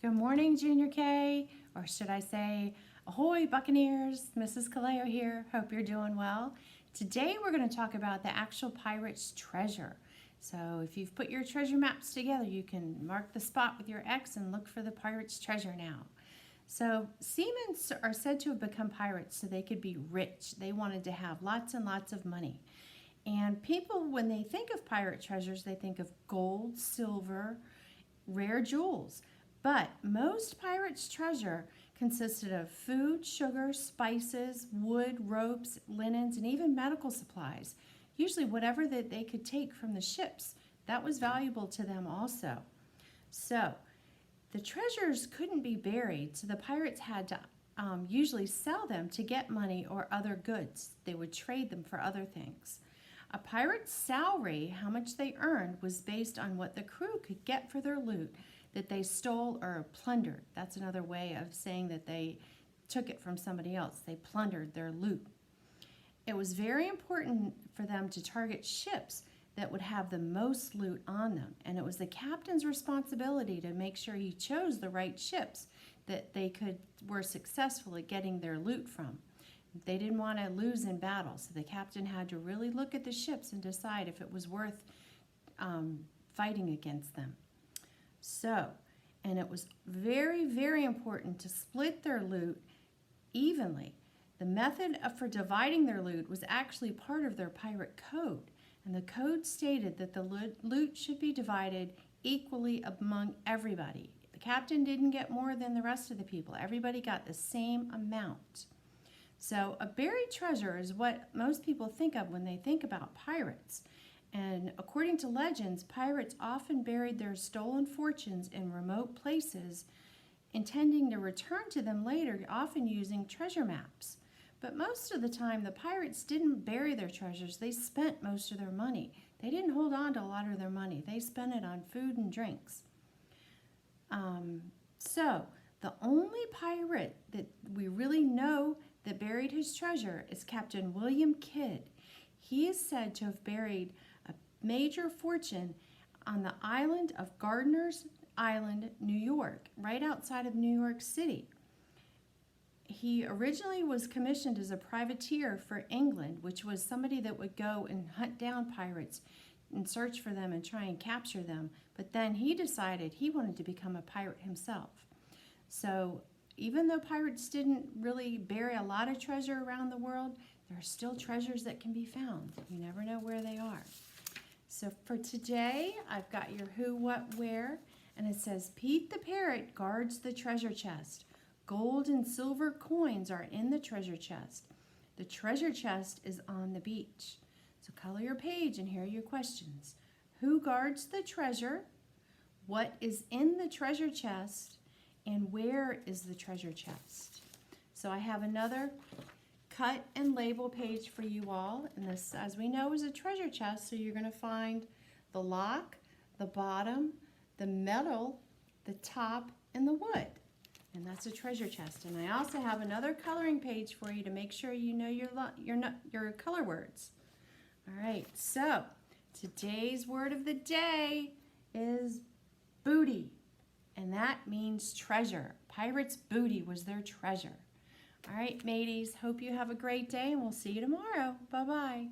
Good morning, Junior K, or should I say, ahoy, Buccaneers. Mrs. Kaleo here. Hope you're doing well. Today we're going to talk about the actual pirate's treasure. So if you've put your treasure maps together, you can mark the spot with your X and look for the pirate's treasure now. So seamen are said to have become pirates so they could be rich. They wanted to have lots and lots of money. And people, when they think of pirate treasures, they think of gold, silver, rare jewels. But most pirates' treasure consisted of food, sugar, spices, wood, ropes, linens, and even medical supplies. Usually whatever that they could take from the ships, that was valuable to them also. So the treasures couldn't be buried, so the pirates had to usually sell them to get money or other goods. They would trade them for other things. A pirate's salary, how much they earned, was based on what the crew could get for their loot that they stole or plundered. That's another way of saying that they took it from somebody else. They plundered their loot. It was very important for them to target ships that would have the most loot on them, and it was the captain's responsibility to make sure he chose the right ships that they were successful at getting their loot from. They didn't want to lose in battle, so the captain had to really look at the ships and decide if it was worth fighting against them. So, and it was very, very important to split their loot evenly. The method for dividing their loot was actually part of their pirate code, and the code stated that the loot should be divided equally among everybody. The captain didn't get more than the rest of the people. Everybody got the same amount. So a buried treasure is what most people think of when they think about pirates. And according to legends, pirates often buried their stolen fortunes in remote places, intending to return to them later, often using treasure maps. But most of the time, the pirates didn't bury their treasures. They spent most of their money. They didn't hold on to a lot of their money. They spent it on food and drinks. So the only pirate that we really know that buried his treasure is Captain William Kidd. He is said to have buried a major fortune on the island of Gardiner's Island, New York, right outside of New York City. He originally was commissioned as a privateer for England, which was somebody that would go and hunt down pirates and search for them and try and capture them. But then he decided he wanted to become a pirate himself. So even though pirates didn't really bury a lot of treasure around the world, there are still treasures that can be found. You never know where they are. So for today, I've got your who, what, where, and it says, Pete the parrot guards the treasure chest. Gold and silver coins are in the treasure chest. The treasure chest is on the beach. So color your page and here are your questions. Who guards the treasure? What is in the treasure chest? And where is the treasure chest? So I have another cut and label page for you all. And this, as we know, is a treasure chest. So you're going to find the lock, the bottom, the metal, the top, and the wood. And that's a treasure chest. And I also have another coloring page for you to make sure you know your color words. All right, so today's word of the day is booty. And that means treasure. Pirates' booty was their treasure. All right, mateys, hope you have a great day, and we'll see you tomorrow. Bye-bye.